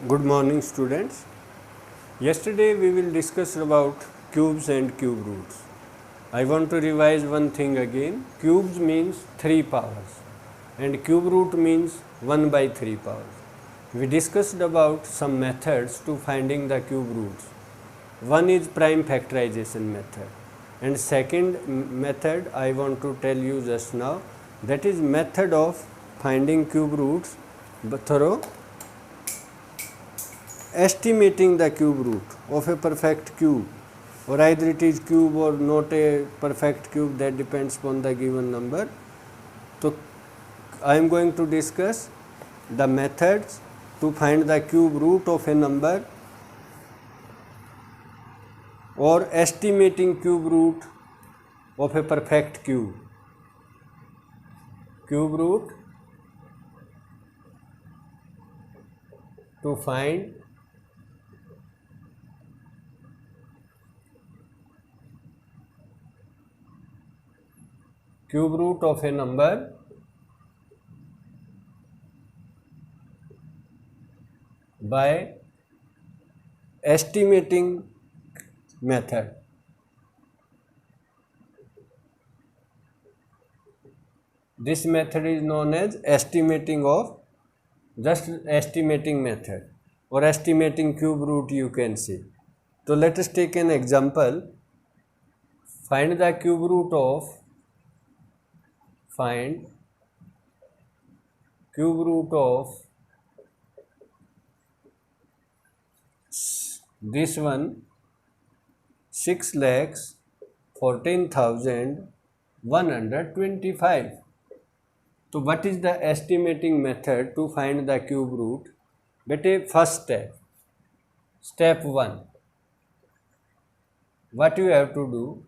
Good morning, students. Yesterday we will discuss about cubes and cube roots. I want to revise one thing again. Cubes means 3 powers and cube root means 1 by 3 powers. We discussed about some methods to finding the cube roots. One is prime factorization method, and second method I want to tell you just now, that is method of finding cube roots through estimating the cube root of a perfect cube, or either it is cube or not a perfect cube, that depends upon the given number. So I am going to discuss the methods to find the cube root of a number or estimating cube root of a perfect cube. Cube root to find cube root of a number by estimating method. This method is known as estimating method or estimating cube root, you can say. So let us take an example. Find cube root of this one 6,14,125. So what is the estimating method to find the cube root? Bete, first step 1, what you have to do,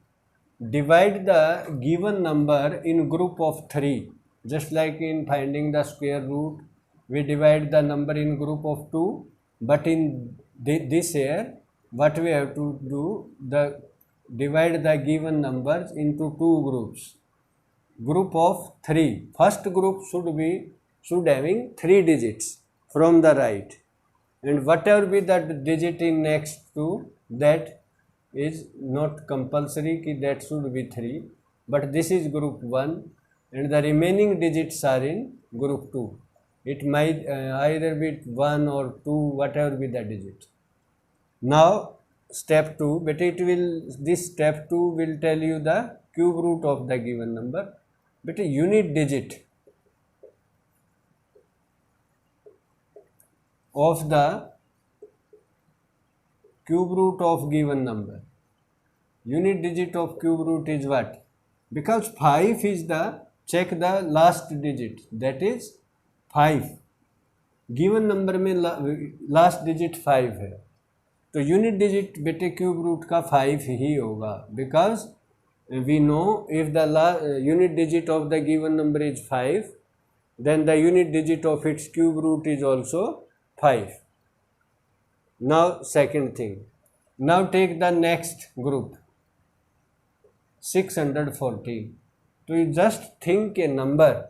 divide the given number in group of 3. Just like in finding the square root, we divide the number in group of 2, but in this here, what we have to do, divide the given numbers into 2 groups. Group of 3. First group should having 3 digits from the right, and whatever be the digit in next to that is not compulsory ki that should be 3, but this is group 1 and the remaining digits are in group 2. It might either be 1 or 2, whatever be the digit. Now step 2, but this step 2 will tell you the cube root of the given number, but a unit digit of the cube root of given number. Unit digit of cube root is what? Because 5 is check the last digit, that is 5. Given number में last digit 5 है, तो unit digit बेटे cube root का 5 ही होगा, because we know if the unit digit of the given number is 5, then the unit digit of its cube root is also 5. Now second thing, now take the next group 614. तो you just think a number.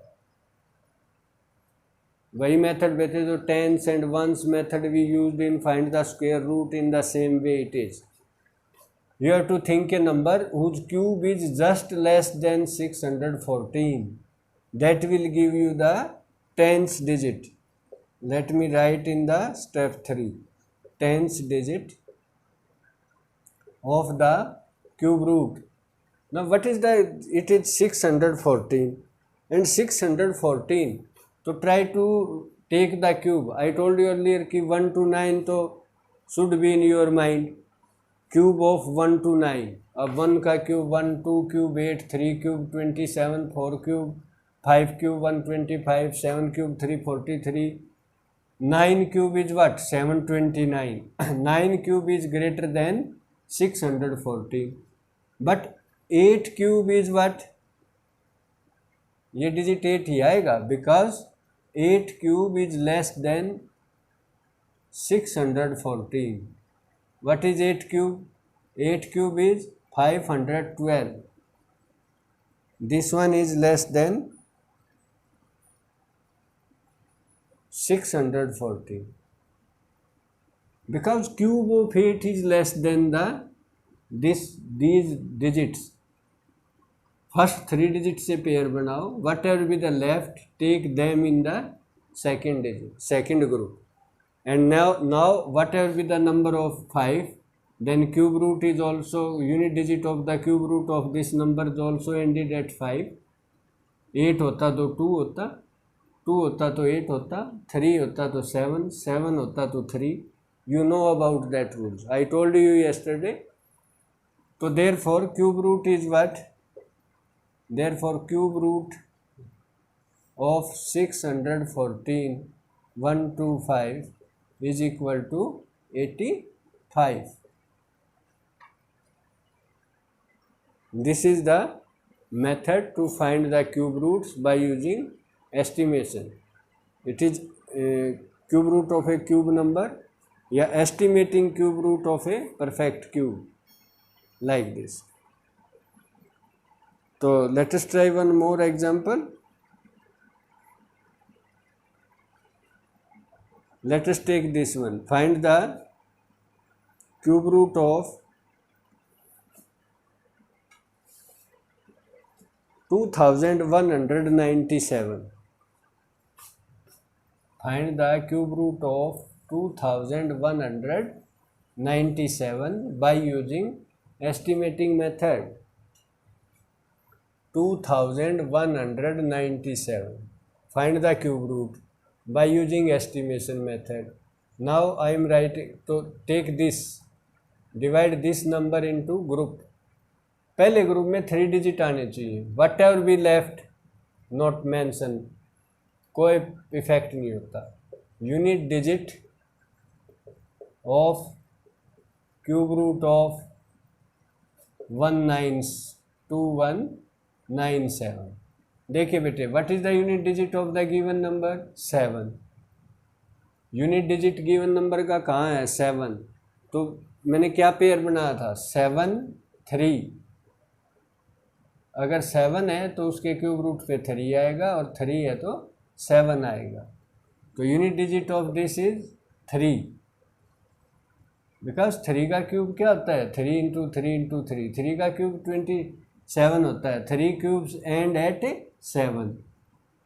वही method बेटे जो tens and ones method we used in find the square root, in the same way it is. You have to think a number whose cube is just less than 614. That will give you the tens digit. Let me write in the step 3. Tens digit of the cube root. Now what is it is 614 and 614. So try to take the cube. I told you earlier कि 1 to 9 तो should be in your mind. Cube of 1 to 9. अब 1 का cube 1, 2 cube 8, 3 cube 27, 4 cube 5 cube 125, 7 cube 343, 9 cube is what? 729. 9 cube is greater than 614. But 8 cube is what? ये digit 8 ही आएगा, because 8 cube is less than 614. What is 8 cube? 8 cube is 512. This one is less than 614. because cube of 8 is less than these digits. First 3 digits से pair बनाओ, whatever be the left, take them in the second group. And now whatever be the number of 5, then cube root is also, unit digit of the cube root of this number is also ended at 5. 8 होता तो 2 होता, 2 होता तो 8 होता, 3 होता तो 7, 7 होता तो 3. You know about that rules. I told you yesterday. So therefore cube root is what? Therefore cube root of 614 125 is equal to 85. This is the method to find the cube roots by using estimation. It is cube root of a cube number, या estimating cube root of a perfect cube, like this. So let us try one more example. Let us take this one. Find the cube root of 2197. Find the cube root of 2197 by using estimating method. 2197. Find the cube root by using estimation method. Now I am writing, to take this, divide this number into group. पहले group में 3 digit आने चाहिए. Whatever be left not mention, कोई effect नहीं होता. Unit digit of cube root of 2197. देखिए बेटे, what is the unit digit of the given number? 7. Unit digit given number का कहाँ है? 7. तो मैंने क्या पेयर बनाया था? 7 3. अगर 7 है तो उसके क्यूब रूट पे 3 आएगा, और 3 है तो 7 आएगा. तो unit digit of this is 3, because 3 का क्यूब क्या होता है? 3 इंटू 3 इंटू 3. 3 का क्यूब 27 होता है. 3 क्यूब्स एंड एट 7.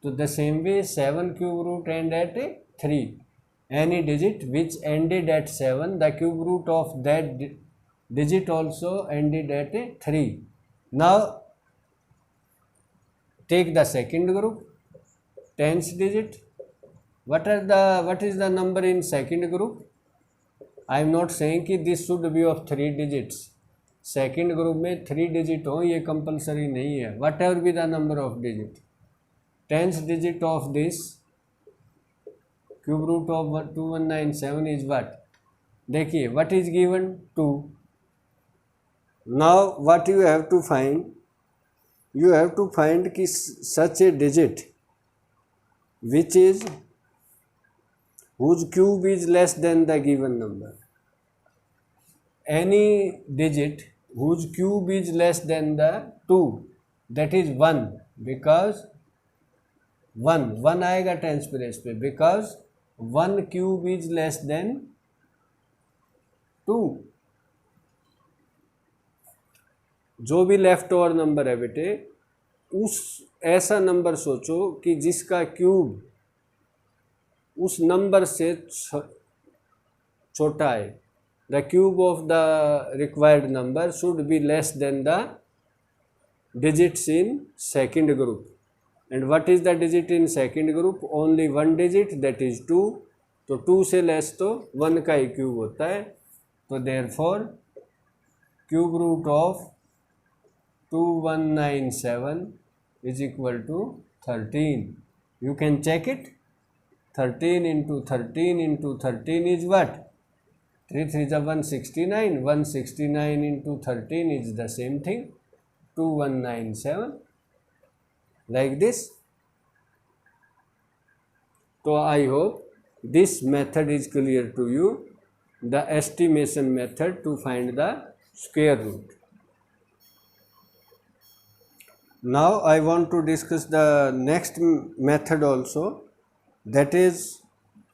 तो the same way 7 cube root end at 3. Any digit which ended at 7, the cube root of that digit also ended at 3. Now take the second group, tens digit. What is the number in second group? I am not saying कि this should be of 3 digits. Second group में 3 digit हो, ये compulsory नहीं है. Whatever be the number of digit. Tens digit of this cube root of 2197 is what? देखिए, what is given? 2. Now what you have to find? You have to find कि such a digit which is whose cube is less than the given number. Any digit whose cube is less than the 2, that is 1, because 1 आएगा tens place पे, because 1 cube is less than 2. जो भी left over number है बेटे, उस ऐसा number सोचो कि जिसका क्यूब उस नंबर से छोटा है. The cube of the required number should be less than the digits in second group. And what is the digit in second group? Only 1 digit, that is 2. तो 2 से लेस तो 1 का ही क्यूब होता है. तो therefore cube root of 2197 is equal to 13. You can check it. 13 into 13 into 13 is what? 3 3 is 169. 169 into 13 is the same thing, 2197, like this. So I hope this method is clear to you, the estimation method to find the square root. Now I want to discuss the next method also, that is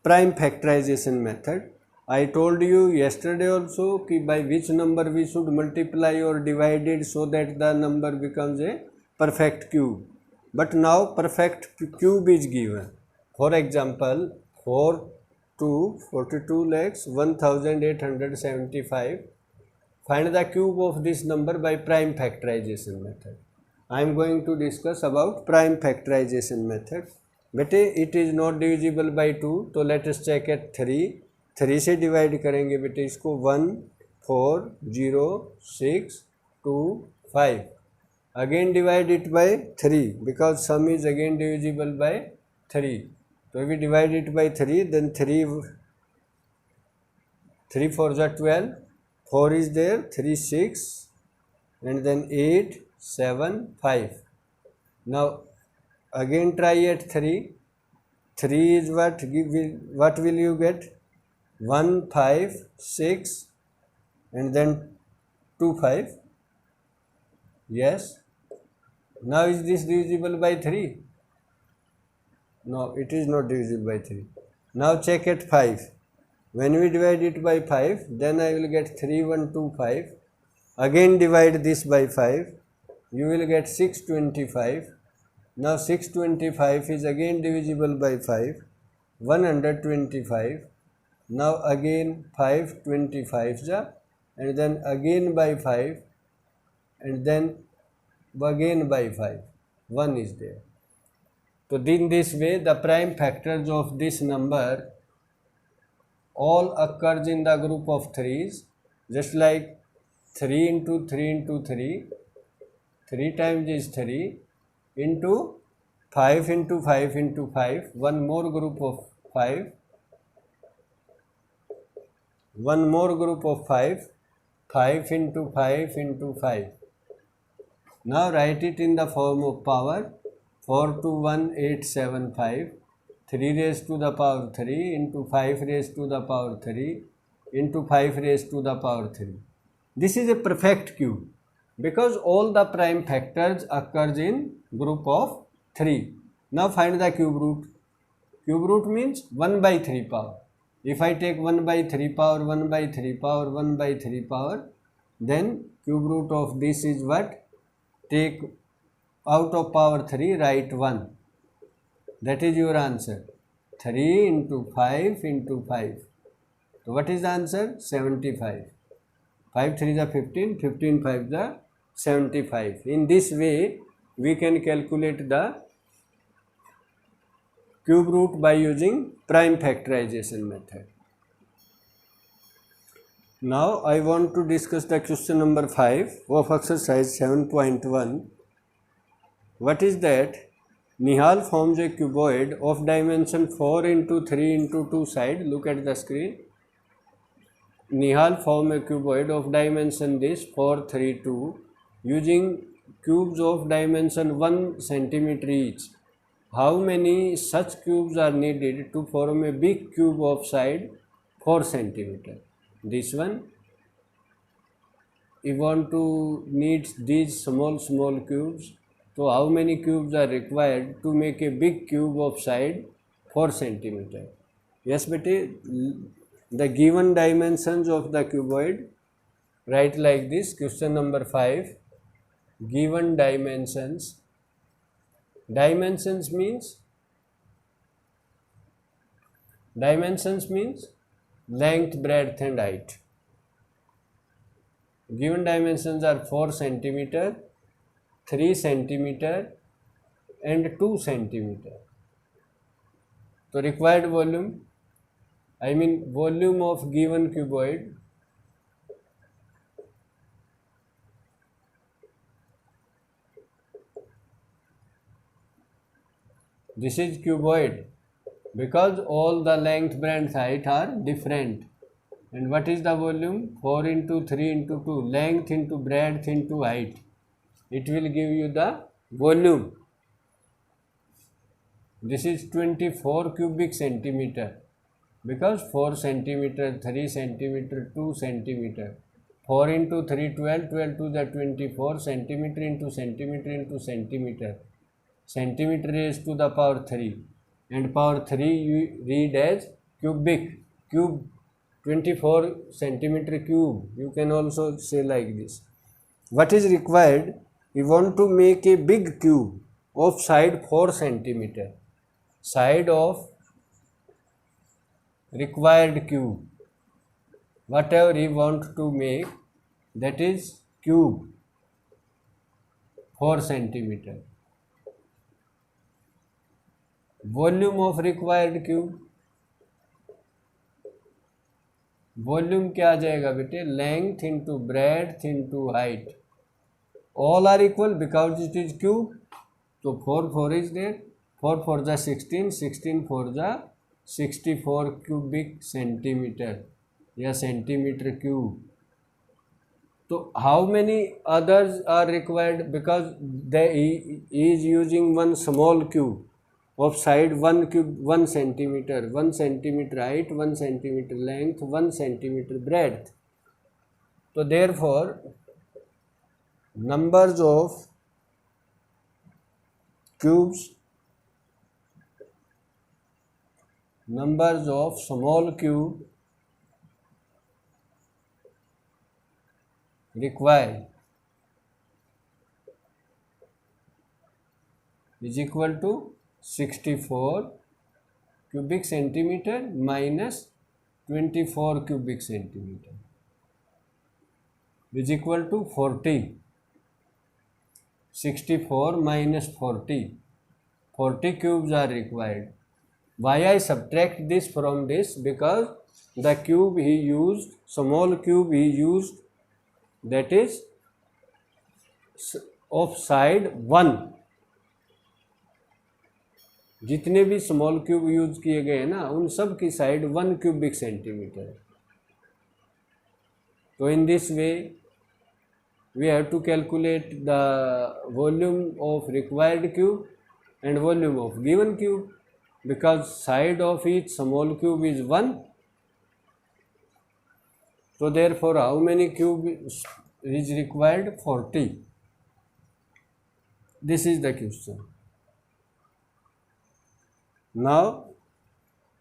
prime factorization method. I told you yesterday also कि by which number we should multiply or divide it so that the number becomes a perfect cube. But now perfect cube is given. For example, 42 lakhs 1875. Find the cube of this number by prime factorization method. I am going to discuss about prime factorization method. बेटे it is not divisible by 2, तो let us check at 3. 3 से divide करेंगे बेटे इसको 1, 4, 0, 6, 2, 5. Again divide it by 3 because sum is again divisible by 3. So we divide it by 3, then 3 4s are 12, 4 is there, 3 6, and then 8 7 5. Now again try at 3. 3 is what will you get? 1 5 6 and then 2 5. Yes. Now is this divisible by 3? No, it is not divisible by 3. Now check at 5. When we divide it by 5, then I will get 3 1 2 5. Again divide this by 5. You will get 625. Now 625 is again divisible by 5. 125. Now again 5 25s and then again by 5 and then again by 5. 1 is there. So in this way the prime factors of this number all occurs in the group of 3's, just like 3 into 3 into 3, 3 times is 3 into 5 into 5 into 5, one more group of 5, one more group of 5, 5 into 5 into 5. Now write it in the form of power. 4 to 1 875, 3 raised to the power 3 into 5 raised to the power 3 into 5 raised to the power 3. This is a perfect cube because all the prime factors occurs in group of 3. Now find the cube root. Cube root means 1 by 3 power. If I take 1 by 3 power, 1 by 3 power, 1 by 3 power, then cube root of this is what? Take out of power 3, write 1. That is your answer. 3 into 5 into 5. So what is the answer? 75. 5 3 is 15, 15 5 is 75. In this way, we can calculate the cube root by using prime factorization method. Now I want to discuss the question number 5 of exercise 7.1. What is that? Nihal forms a cuboid of dimension 4 into 3 into 2 side. Look at the screen. Nihal forms a cuboid of dimension this 4, 3, 2 using cubes of dimension 1 centimeter each. How many such cubes are needed to form a big cube of side 4 centimeter? This one. You want to need these small cubes. So how many cubes are required to make a big cube of side 4 centimeter? Yes, bete, the given dimensions of the cuboid, write like this. Question number 5. Given dimensions. Dimensions means length, breadth and height. Given dimensions are 4 centimeter, 3 centimeter and 2 centimeter. So required volume, volume of given cuboid, this is cuboid because all the length, breadth, height are different. And what is the volume? 4 into 3 into 2, length into breadth into height. It will give you the volume. This is 24 cubic centimeter because 4 centimeter, 3 centimeter, 2 centimeter. 4 into 3, 12, 12 to the 24, centimeter into centimeter into centimeter. Centimeter raised to the power 3 and power 3 you read as cube. 24 centimeter cube. You can also say like this. What is required? You want to make a big cube of side 4 centimeter. Side of required cube. Whatever you want to make, that is cube 4 centimeter. Volume of required cube. Volume क्या आ जाएगा बेटे? Length into breadth into height, all are equal because it is cube. तो 4 is there, 4 जा 16, 16 4 जा 64 cubic centimetre या centimetre cube. तो how many others are required? Because they is using one small cube of side 1 cube 1 centimeter, 1 centimeter height, 1 centimeter length, 1 centimeter breadth. So therefore numbers of cubes, numbers of small cube required is equal to 64 cubic centimeter minus 24 cubic centimeter is equal to 40. 64 minus 40, 40 cubes are required. Why I subtract this from this? Because the cube he used, small cube he used, that is of side 1. जितने भी small cube use किए गए हैं ना, उन सब की side 1 cubic centimetre है. तो in this way we have to calculate the volume of required cube and volume of given cube, because side of each small cube is 1. तो therefore how many cube is required? 40. This is the question. Now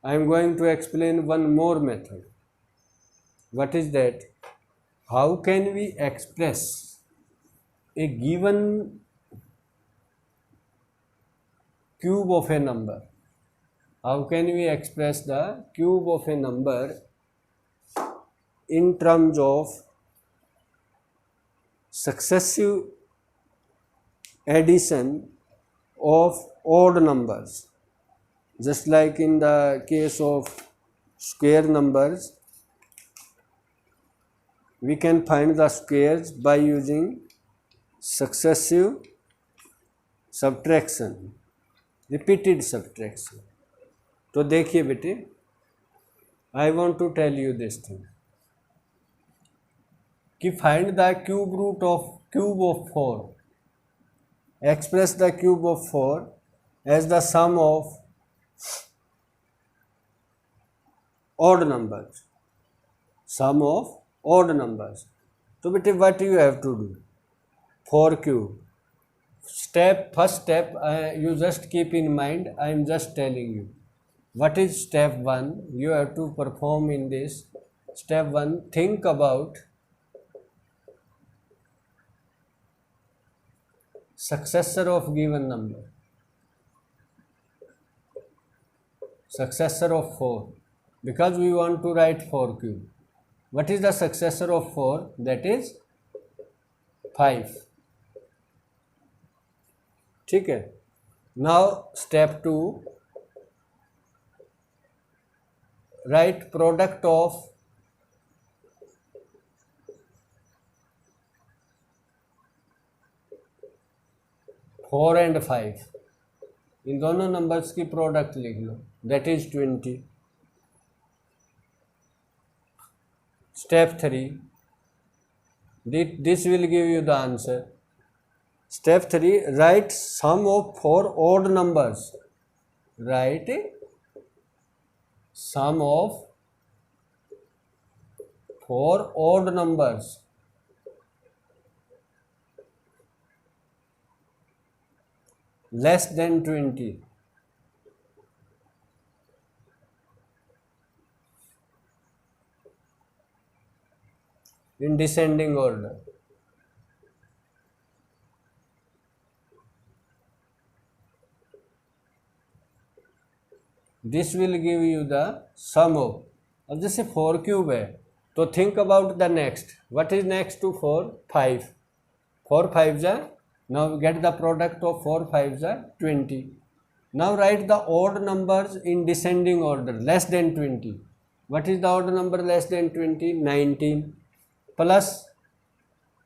I am going to explain one more method. What is that? How can we express a given cube of a number? How can we express the cube of a number in terms of successive addition of odd numbers? Just like in the case of square numbers, we can find the squares by using successive subtraction, repeated subtraction. तो देखिए बेटे, I want to tell you this thing कि find the cube root of cube of 4. Express the cube of 4 as the sum of odd numbers, sum of odd numbers. So बेटे what you have to do? 4 cube. First step you just keep in mind. I am just telling you what is step 1. You have to perform in this. Step 1, think about successor of given number, successor of 4. Because we want to write 4 cube. What is the successor of 4? That is 5. ठीक है. Now step 2, write product of 4 and 5. इन दोनों numbers की product लिख लो. That is 20. Step 3, this will give you the answer. Step 3, write sum of 4 odd numbers. Write sum of 4 odd numbers less than 20. in descending order. This will give you the sum of. अब जैसे 4 cube है तो think about the next. What is next to 4? 5. 4 5s are. Now we get the product of 4 5s are 20. Now write the odd numbers in descending order less than 20. What is the odd number less than 20? 19. Plus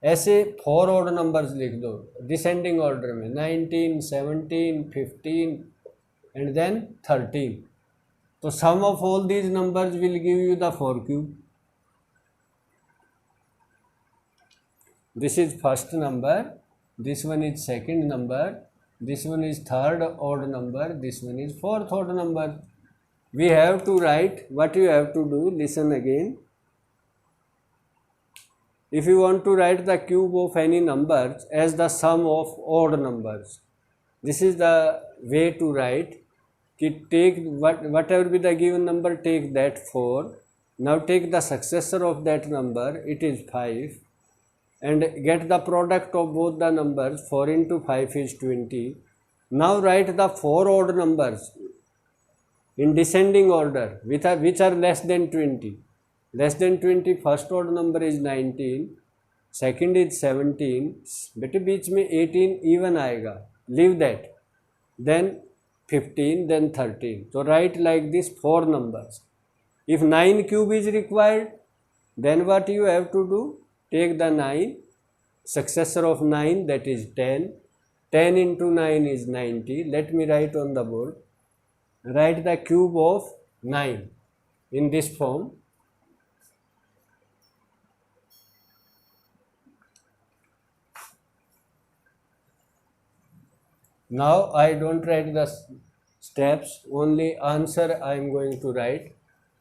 ऐसे 4 odd numbers लिख दो descending order में 19, 17, 15 and then 13. So sum of all these numbers will give you the 4 cube. This is first number, this one is second number, this one is third odd number, this one is fourth odd number. We have to write, what you have to do, listen again. If you want to write the cube of any numbers as the sum of odd numbers, this is the way to write. Take whatever be the given number, take that 4. Now take the successor of that number, it is 5, and get the product of both the numbers. 4 into 5 is 20. Now write the 4 odd numbers in descending order which are less than 20. Less than 20, first odd number is 19, second is 17, बेटे बीच में 18 even आएगा, leave that, then 15, then 13. So write like this 4 numbers. If 9 cube is required, then what you have to do? Take the 9, successor of 9, that is 10. 10 into 9 is 90. Let me write on the board. Write the cube of 9 in this form. Now I don't write the steps, only answer I am going to write.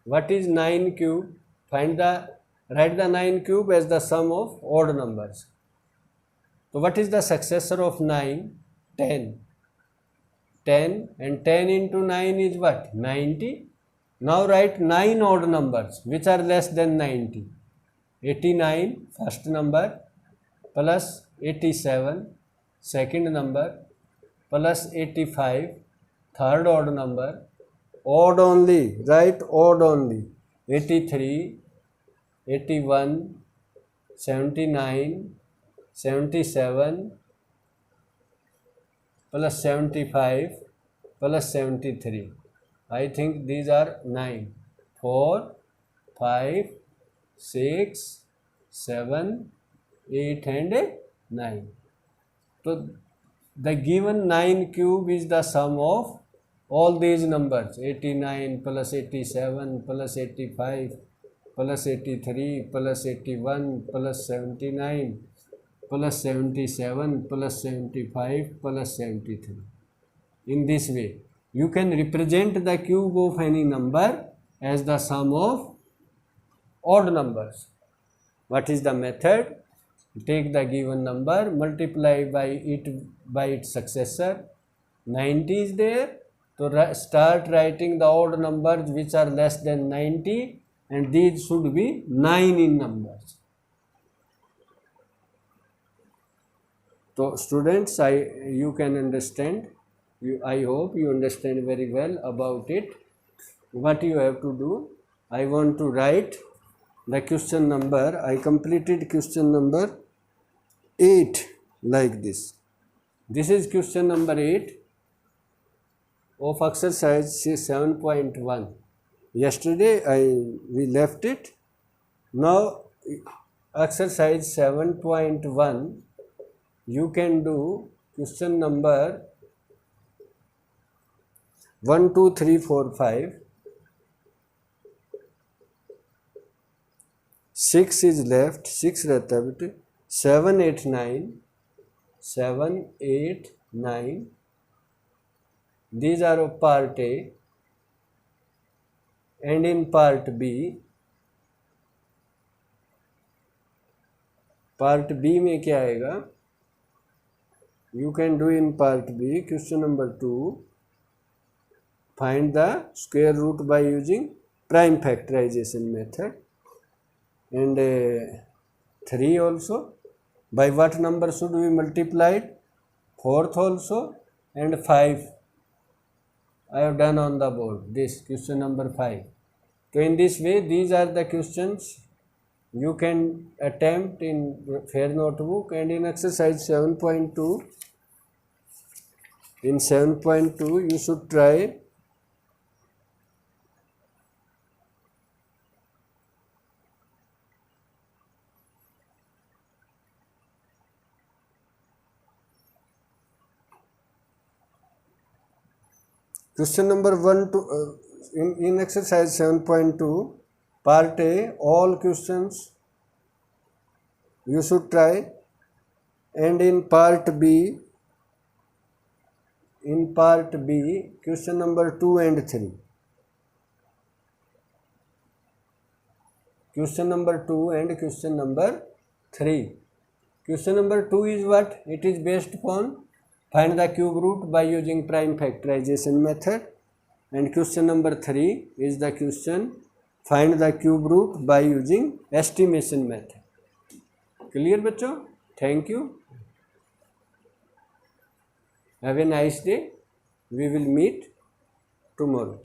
What is 9 cube? Write the 9 cube as the sum of odd numbers. So what is the successor of 9? 10. 10 and 10 into 9 is what? 90. Now write 9 odd numbers which are less than 90. 89 first number plus 87 second number plus 85 third odd number, odd only, write odd only, 83, 81, 79, 77 plus 75 plus 73. I think these are 9. 4, 5, 6, 7, 8 and 9. So the given 9 cube is the sum of all these numbers, 89 plus 87 plus 85 plus 83 plus 81 plus 79 plus 77 plus 75 plus 73. In this way, you can represent the cube of any number as the sum of odd numbers. What is the method? Take the given number, multiply by its successor. 90 is there, so start writing the odd numbers which are less than 90, and these should be 9 in numbers. So students, you can understand, I hope you understand very well about it. What you have to do, I want to write the question number. I completed question number 8 like this. This is question number 8 of exercise 7.1. Yesterday we left it. Now exercise 7.1, you can do question number 1, 2, 3, 4, 5. 6 is left, 6 रहता है बेटे, 7, 8, 9, 7, 8, 9. These are of part A, and in part B. Part B में क्या आएगा? You can do in part B. Question number 2. Find the square root by using prime factorization method. And 3 also. By what number should we multiply it? 4th also and 5. I have done on the board this question number 5. So in this way these are the questions you can attempt in fair notebook. And in exercise 7.2, in 7.2 you should try question number 1 to in exercise 7.2 part A, all questions you should try. And in part B, question number 2 and 3. Question number 2 and question number 3. Question number 2 is what? It is based upon find the cube root by using prime factorization method. And question number 3 is the question find the cube root by using estimation method. Clear बच्चों? Thank you. Have a nice day. We will meet tomorrow.